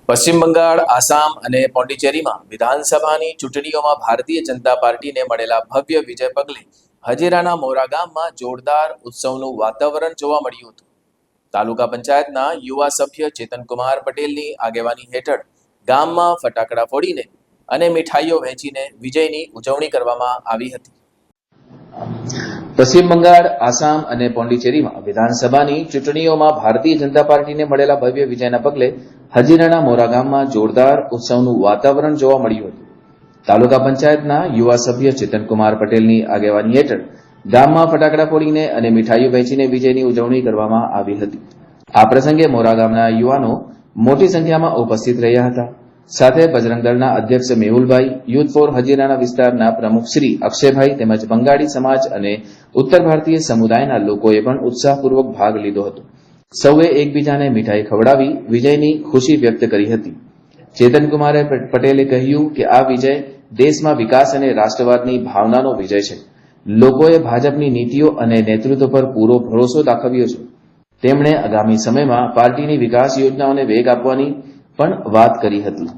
પશ્ચિમ બંગાળ, આસામ અને પોંડિચેરીમાં વિધાનસભાની ચૂંટણીઓમાં ભારતીય જનતા પાર્ટીને મળેલા ભવ્ય વિજય પગલે હજીરાના મોરા ગામમાં જોરદાર ઉત્સવનું વાતાવરણ જોવા મળ્યું હતું. તાલુકા પંચાયતના યુવા સભ્ય ચેતનકુમાર પટેલની આગેવાની હેઠળ ગામમાં ફટાકડા ફોડીને અને મીઠાઈઓ વહેંચીને વિજયની ઉજવણી કરવામાં આવી હતી. પશ્ચિમ બંગાળ, આસામ અને પોંડિચેરીમાં વિધાનસભાની ચૂંટણીઓમાં ભારતીય જનતા પાર્ટીને મળેલા ભવ્ય વિજયના પગલે હજીરાના મોરા ગામમાં જોરદાર ઉત્સવનું વાતાવરણ જોવા મળ્યું હતું. તાલુકા પંચાયતના યુવા સભ્ય ચેતનકુમાર પટેલની આગેવાની હેઠળ ગામમાં ફટાકડા ફોડીને અને મીઠાઈઓ વહેંચીને વિજયની ઉજવણી કરવામાં આવી હતી. આ પ્રસંગે મોરા ગામના યુવાનો મોટી સંખ્યામાં ઉપસ્થિત રહ્યા હતા. સાથે બજરંગ દળના અધ્યક્ષ મેહુલભાઈ, યુથ ફોર હજીરાના વિસ્તારના પ્રમુખ શ્રી અક્ષયભાઈ તેમજ બંગાળી સમાજ અને ઉત્તર ભારતીય સમુદાયના લોકોએ પણ ઉત્સાહપૂર્વક ભાગ લીધો હતો. સૌએ એકબીજાને મીઠાઈ ખવડાવી વિજયની ખુશી વ્યક્ત કરી હતી. ચેતનકુમાર પટેલે કહ્યું કે આ વિજય દેશમાં વિકાસ અને રાષ્ટ્રવાદની ભાવનાનો વિજય છે. લોકોએ ભાજપની નીતિઓ અને નેતૃત્વ પર પૂરો ભરોસો દાખવ્યો છે. તેમણે આગામી સમયમાં પાર્ટીની વિકાસ યોજનાઓને વેગ આપવાની પણ વાત કરી હતી.